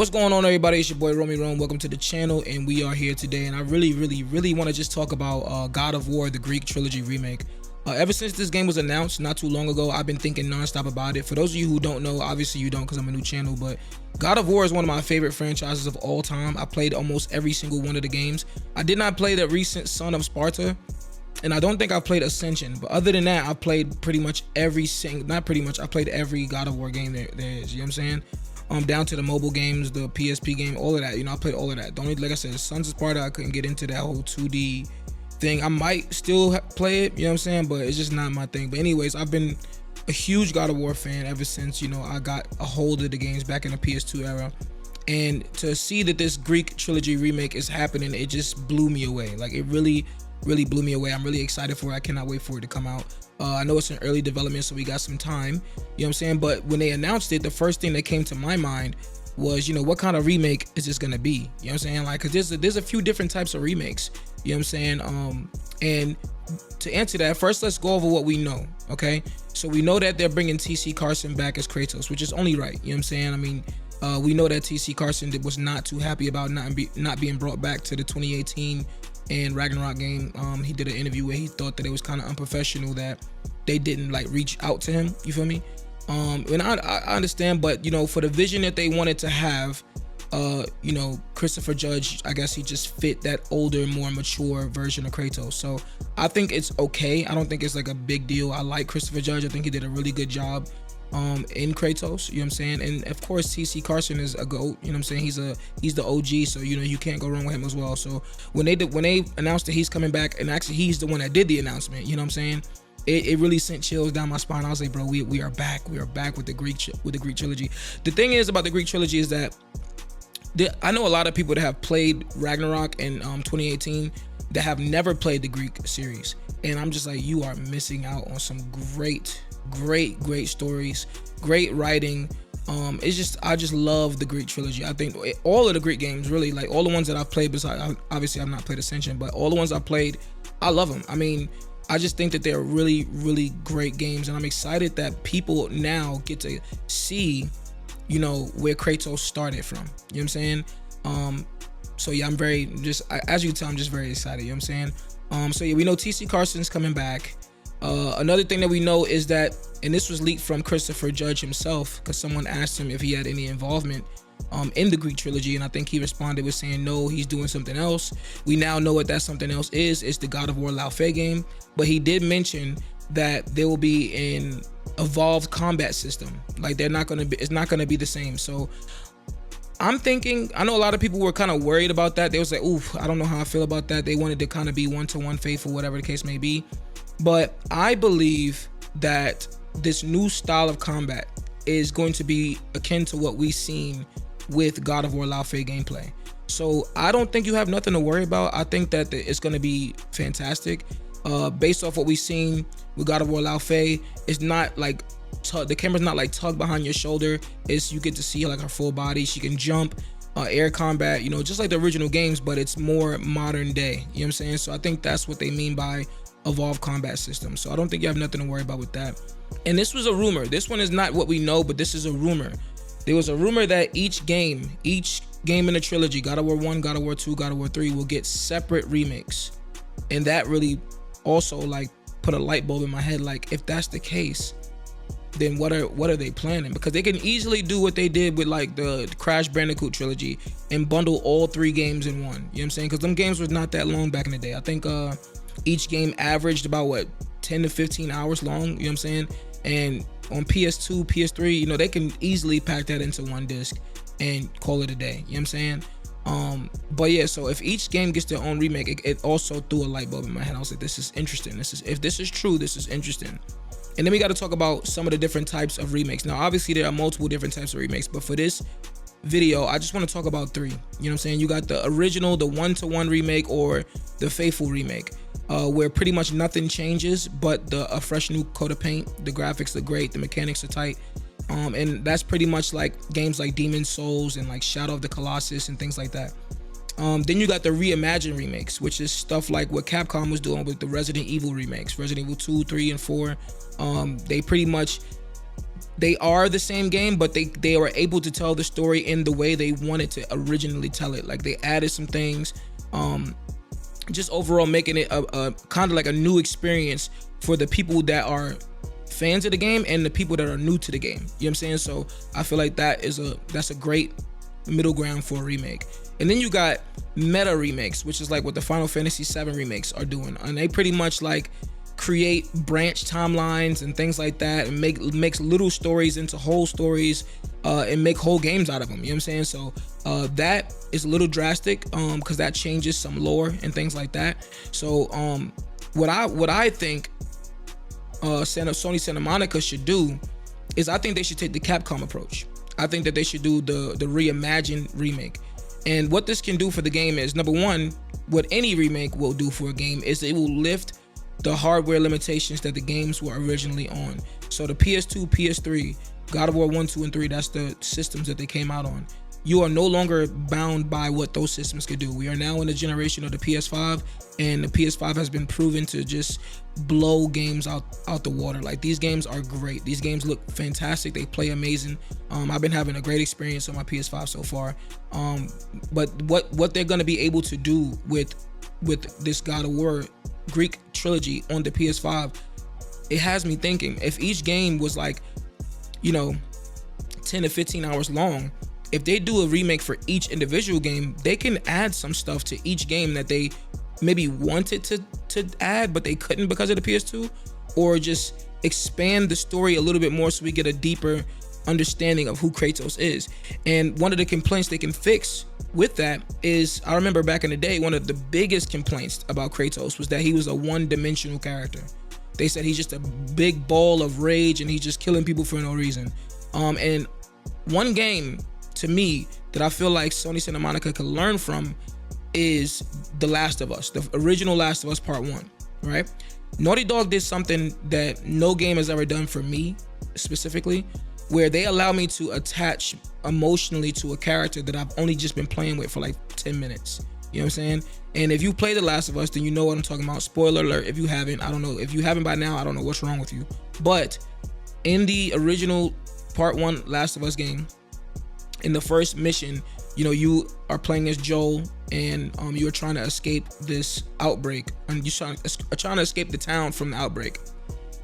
What's going on, everybody? It's your boy Romy Rome. Welcome to the channel, and we are here today. And I really want to just talk about God of War, the Greek Trilogy Remake. Ever since this game was announced not too long ago, I've been thinking nonstop about it. For those of you who don't know, obviously you don't because I'm a new channel, but God of War is one of my favorite franchises of all time. I played almost every single one of the games. I did not play the recent Son of Sparta, and I don't think I played Ascension, but other than that, I played pretty much every single, not pretty much, I played every God of War game there is, you know what I'm saying? Down to the mobile games, the PSP game, all of that, you know, I played all of that. The only, like I said, Sons of Sparta, I couldn't get into that whole 2D thing. I might still play it, you know what I'm saying, but it's just not my thing. But anyways, I've been a huge God of War fan ever since, you know, I got a hold of the games back in the PS2 era. And to see that this Greek Trilogy Remake is happening, it just blew me away. Like, it really blew me away. I'm really excited for it. I cannot wait for it to come out. I know it's in early development, so we got some time, you know what I'm saying? But when they announced it, the first thing that came to my mind was, you know, what kind of remake is this gonna be? You know what I'm saying? Like, cause there's a few different types of remakes, you know what I'm saying? And to answer that, first let's go over what we know, okay? So we know that they're bringing TC Carson back as Kratos, which is only right, you know what I'm saying? I mean, we know that TC Carson was not too happy about not being brought back to the 2018 and Ragnarok game. He did an interview where he thought that it was kind of unprofessional that they didn't like reach out to him, you feel me? And I understand, but you know, for the vision that they wanted to have, you know, Christopher Judge, I guess he just fit that older, more mature version of Kratos. So I think it's okay. I don't think it's like a big deal. I like Christopher Judge. I think he did a really good job in Kratos, you know what I'm saying? And of course TC Carson is a GOAT, you know what I'm saying? He's the OG, so you know you can't go wrong with him as well. So when they announced that he's coming back, and actually he's the one that did the announcement, you know what I'm saying? It really sent chills down my spine. I was like, bro, we are back with the Greek trilogy. The thing is about the Greek trilogy is that I know a lot of people that have played Ragnarok in 2018 that have never played the Greek series, and I'm just like, you are missing out on some great stories, great writing. It's just, I just love the Greek trilogy. I think all of the Greek games, really, like all the ones that I've played, besides obviously I've not played Ascension, but all the ones I've played, I love them. I mean, I just think that they're really great games, and I'm excited that people now get to see, you know, where Kratos started from, you know what I'm saying? So yeah, I'm very, as you can tell, I'm just very excited, you know what I'm saying? So yeah, we know TC Carson's coming back. Another thing that we know is that, and this was leaked from Christopher Judge himself, because someone asked him if he had any involvement in the Greek trilogy, and I think he responded with saying no, he's doing something else. We now know what that something else is. It's the God of War Lao Fei game, but he did mention that there will be an evolved combat system. Like, it's not gonna be the same. So I'm thinking, I know a lot of people were kind of worried about that. They was like, oof, I don't know how I feel about that. They wanted to kind of be one-to-one faithful, whatever the case may be. But I believe that this new style of combat is going to be akin to what we've seen with God of War Lao Fei gameplay. So I don't think you have nothing to worry about. I think that it's going to be fantastic. Based off what we've seen with God of War Lao Fei, it's not like the camera's not like tugged behind your shoulder. It's, you get to see like her full body. She can jump, air combat, you know, just like the original games, but it's more modern day, you know what I'm saying? So I think that's what they mean by evolved combat system. So I don't think you have nothing to worry about with that. And this was a rumor. This one is not what we know, but this is a rumor. There was a rumor that each game in the trilogy, God of War 1, God of War 2, God of War 3, will get separate remakes. And that really also like put a light bulb in my head. Like, if that's the case, then what are they planning? Because they can easily do what they did with like the Crash Bandicoot trilogy and bundle all 3 games in one. You know what I'm saying? Because them games was not that long back in the day. I think each game averaged about what, 10 to 15 hours long, you know what I'm saying? And on PS2, PS3, you know, they can easily pack that into one disc and call it a day, you know what I'm saying? But yeah, so if each game gets their own remake, it also threw a light bulb in my head. I was like, this is interesting. If this is true, this is interesting. And then we got to talk about some of the different types of remakes. Now, obviously there are multiple different types of remakes, but for this video, I just want to talk about 3. You know what I'm saying? You got the original, the one-to-one remake, or the faithful remake, where pretty much nothing changes but a fresh new coat of paint. The graphics are great, the mechanics are tight, and that's pretty much like games like Demon's Souls and like Shadow of the Colossus and things like that. Then you got the Reimagined remakes, which is stuff like what Capcom was doing with the Resident Evil remakes, Resident Evil 2, 3, and 4. They pretty much they are the same game, but they were able to tell the story in the way they wanted to originally tell it. Like they added some things, just overall making it a kind of like a new experience for the people that are fans of the game and the people that are new to the game. You know what I'm saying? So I feel like that's a great middle ground for a remake. And then you got meta remakes, which is like what the Final Fantasy VII remakes are doing, and they pretty much like create branch timelines and things like that, and makes little stories into whole stories, and make whole games out of them. You know what I'm saying? So that is a little drastic, because that changes some lore and things like that. So what I think Sony Santa Monica should do is, I think they should take the Capcom approach. I think that they should do the Reimagined Remake. And what this can do for the game is, number one, what any remake will do for a game is it will lift the hardware limitations that the games were originally on. So the PS2, PS3, God of War 1, 2, and 3, that's the systems that they came out on. You are no longer bound by what those systems could do. We are now in the generation of the PS5, and the PS5 has been proven to just blow games out the water. Like, these games are great. These games look fantastic. They play amazing. I've been having a great experience on my PS5 so far. But what they're gonna be able to do with this God of War Greek trilogy on the PS5, it has me thinking, if each game was like, 10 to 15 hours long, if they do a remake for each individual game, they can add some stuff to each game that they maybe wanted to add, but they couldn't because of the PS2, or just expand the story a little bit more so we get a deeper understanding of who Kratos is. And one of the complaints they can fix with that is, I remember back in the day, one of the biggest complaints about Kratos was that he was a one-dimensional character. They said he's just a big ball of rage and he's just killing people for no reason. And one game, to me, that I feel like Sony Santa Monica could learn from is The Last of Us, the original Last of Us Part 1, right? Naughty Dog did something that no game has ever done for me specifically, where they allow me to attach emotionally to a character that I've only just been playing with for like 10 minutes. You know what I'm saying? And if you play The Last of Us, then you know what I'm talking about. Spoiler alert, if you haven't, I don't know. If you haven't by now, I don't know what's wrong with you. But in the original Part 1 Last of Us game, in the first mission, you are playing as Joel, and you are trying to escape this outbreak, and you're trying to escape the town from the outbreak.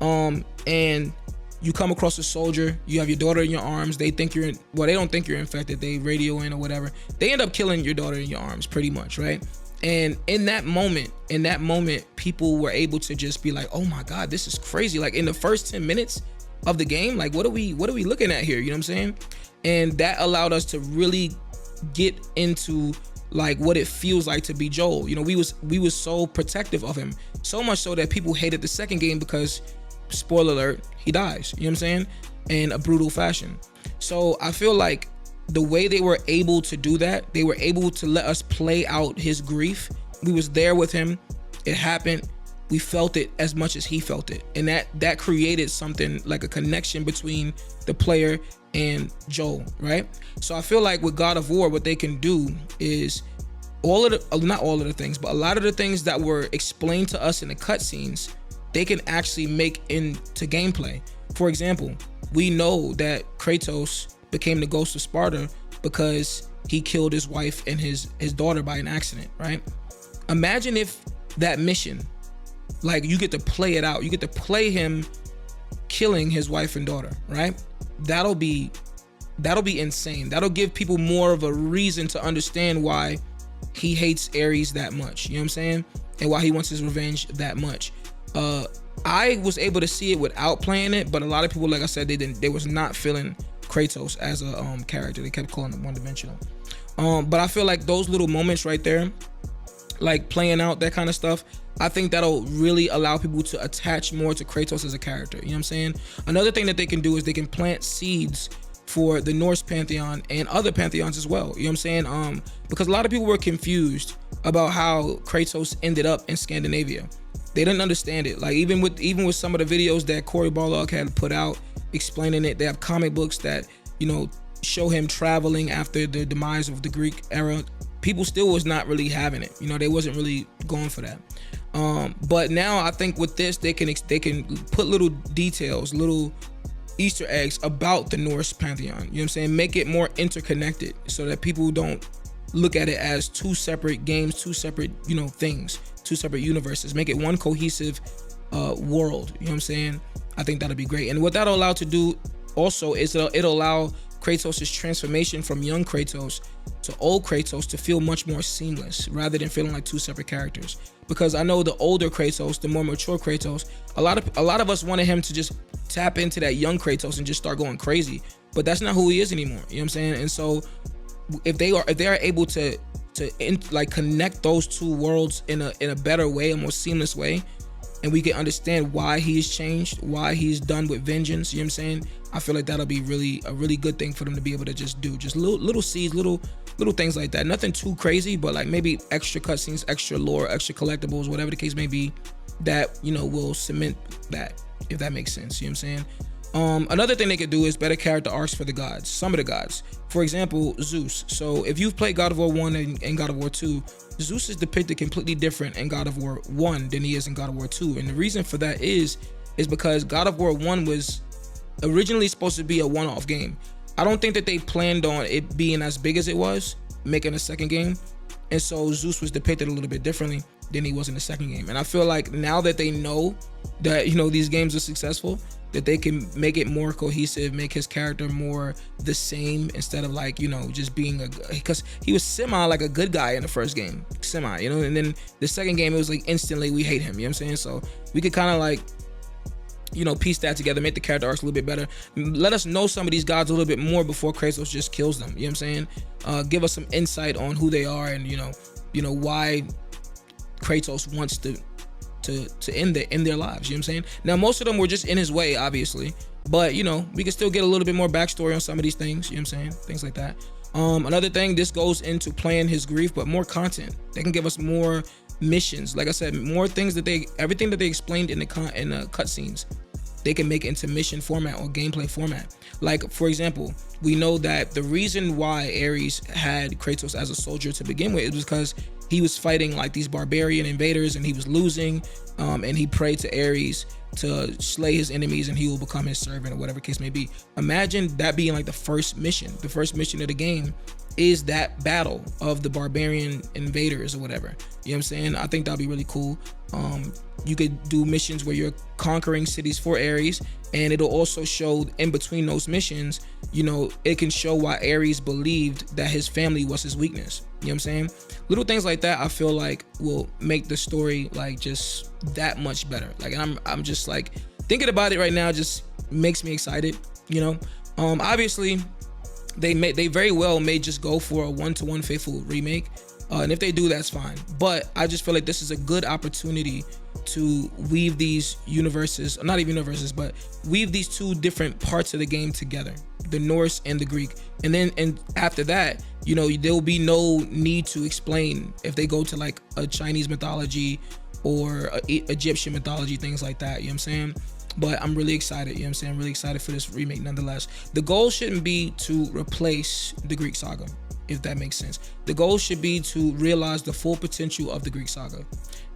And you come across a soldier, you have your daughter in your arms, they think they don't think you're infected, they radio in or whatever. They end up killing your daughter in your arms, pretty much, right? And in that moment, people were able to just be like, oh my God, this is crazy. Like, in the first 10 minutes of the game, like, what are we looking at here? You know what I'm saying? And that allowed us to really get into like what it feels like to be Joel. We was so protective of him, so much so that people hated the second game because, spoiler alert, he dies. You know what I'm saying? In a brutal fashion. So I feel like the way they were able to do that, they were able to let us play out his grief. We was there with him. It happened. We felt it as much as he felt it. And that created something like a connection between the player and Joel, right? So I feel like with God of War, what they can do is not all of the things, but a lot of the things that were explained to us in the cutscenes, they can actually make into gameplay. For example, we know that Kratos became the ghost of Sparta because he killed his wife and his daughter by an accident, right? Imagine if that mission, like, you get to play it out. You get to play him killing his wife and daughter, right? That'll be insane. That'll give people more of a reason to understand why he hates Ares that much. You know what I'm saying? And why he wants his revenge that much. I was able to see it without playing it, but a lot of people, like I said, they was not feeling Kratos as a character. They kept calling him one-dimensional. But I feel like those little moments right there, like playing out that kind of stuff, I think that'll really allow people to attach more to Kratos as a character. You know what I'm saying? Another thing that they can do is they can plant seeds for the Norse pantheon and other pantheons as well. You know what I'm saying? Because a lot of people were confused about how Kratos ended up in Scandinavia. They didn't understand it. Like, even with some of the videos that Corey Barlog had put out explaining it, they have comic books that, show him traveling after the demise of the Greek era. People still was not really having it. They wasn't really going for that. But now I think with this, they can put little details, little Easter eggs about the Norse pantheon. You know what I'm saying? Make it more interconnected so that people don't look at it as two separate games, two separate, things, two separate universes. Make it one cohesive world. You know what I'm saying? I think that'll be great. And what that'll allow to do also is it'll allow Kratos' transformation from young Kratos to old Kratos to feel much more seamless rather than feeling like two separate characters. Because I know the older Kratos, the more mature Kratos, a lot of us wanted him to just tap into that young Kratos and just start going crazy, but that's not who he is anymore. You know what I'm saying? And so if they are able to connect those two worlds in a better way, a more seamless way, and we can understand why he's changed, why he's done with vengeance, you know what I'm saying? I feel like that'll be a really good thing for them to be able to just do. Just little seeds, little things like that. Nothing too crazy, but like maybe extra cutscenes, extra lore, extra collectibles, whatever the case may be, that, will cement that, if that makes sense, you know what I'm saying? Another thing they could do is better character arcs for the gods, some of the gods. For example, Zeus. So if you've played God of War 1 and God of War 2, Zeus is depicted completely different in God of War 1 than he is in God of War 2. And the reason for that is because God of War 1 was originally supposed to be a one-off game. I don't think that they planned on it being as big as it was, making a second game. And so Zeus was depicted a little bit differently than he was in the second game. And I feel like now that they know that, these games are successful, that they can make it more cohesive, make his character more the same instead of like, just being because he was semi like a good guy in the first game, and then the second game, it was like instantly we hate him, you know what I'm saying? So we could kind of like, piece that together, make the character arcs a little bit better. Let us know some of these gods a little bit more before Kratos just kills them, you know what I'm saying? Give us some insight on who they are and, why Kratos wants to end their lives, you know what I'm saying? Now, most of them were just in his way, obviously, but, we can still get a little bit more backstory on some of these things, you know what I'm saying? Things like that. Another thing, this goes into playing his grief, but more content. They can give us more missions. Like I said, more things everything that they explained in the cutscenes, they can make into mission format or gameplay format. Like, for example, we know that the reason why Ares had Kratos as a soldier to begin with is because he was fighting like these barbarian invaders and he was losing, and he prayed to Ares to slay his enemies and he will become his servant or whatever case may be. Imagine that being like the first mission of the game is that battle of the barbarian invaders or whatever. You know what I'm saying? I think that'd be really cool. You could do missions where you're conquering cities for Ares, and it'll also show in between those missions, it can show why Ares believed that his family was his weakness. You know what I'm saying? Little things like that I feel like will make the story like just that much better. Like I'm just like thinking about it right now just makes me excited, Obviously they very well may just go for a one-to-one faithful remake. And if they do, that's fine. But I just feel like this is a good opportunity to weave these universes, not even universes, but weave these two different parts of the game together, the Norse and the Greek. And after that, there will be no need to explain if they go to like a Chinese mythology or Egyptian mythology, things like that. You know what I'm saying? But I'm really excited, you know what I'm saying? I'm really excited for this remake nonetheless. The goal shouldn't be to replace the Greek saga, if that makes sense. The goal should be to realize the full potential of the Greek saga.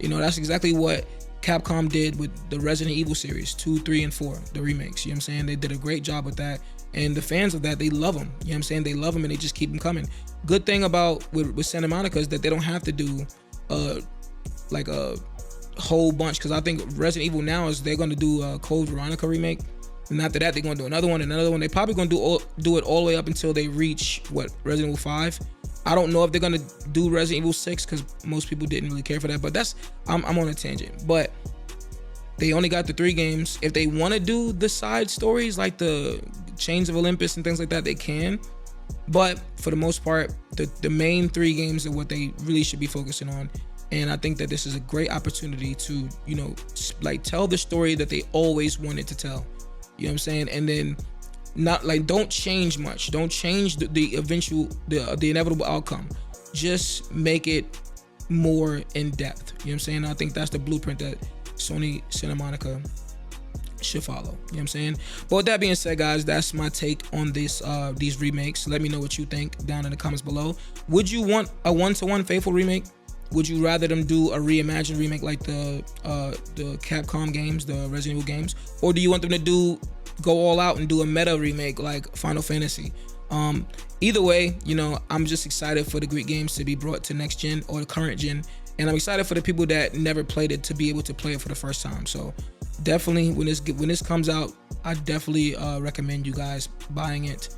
That's exactly what Capcom did with the Resident Evil series, 2, 3, and 4, the remakes. You know what I'm saying? They did a great job with that. And the fans of that, they love them. You know what I'm saying? They love them and they just keep them coming. Good thing about with Santa Monica is that they don't have to do like a whole bunch, because I think Resident Evil now is they're going to do a Code Veronica remake. And after that, they're going to do another one. They're probably going to do it all the way up until they reach, Resident Evil 5. I don't know if they're going to do Resident Evil 6, because most people didn't really care for that. But I'm on a tangent. But they only got the 3 games. If they want to do the side stories, like the Chains of Olympus and things like that, they can. But for the most part, the main 3 games are what they really should be focusing on. And I think that this is a great opportunity to, tell the story that they always wanted to tell. You know what I'm saying? And then don't change much. Don't change the inevitable outcome. Just make it more in depth. You know what I'm saying? I think that's the blueprint that Sony Santa Monica should follow. You know what I'm saying? But with that being said, guys, that's my take on these remakes. Let me know what you think down in the comments below. Would you want a one-to-one faithful remake? Would you rather them do a reimagined remake like the Capcom games, the Resident Evil games? Or do you want them to do go all out and do a meta remake like Final Fantasy. Either way, you know, I'm just excited for the Greek games to be brought to next gen or the current gen, and I'm excited for the people that never played it to be able to play it for the first time. So definitely when this comes out, I definitely recommend you guys buying it,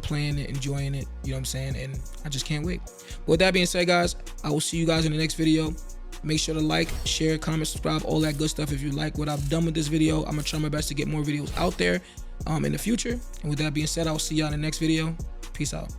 playing it, enjoying it, you know what I'm saying, and I just can't wait. But with that being said, guys, I will see you guys in the next video. Make sure to like, share, comment, subscribe, all that good stuff. If you like what I've done with this video, I'm gonna try my best to get more videos out there in the future. And with that being said, I'll see y'all in the next video. Peace out.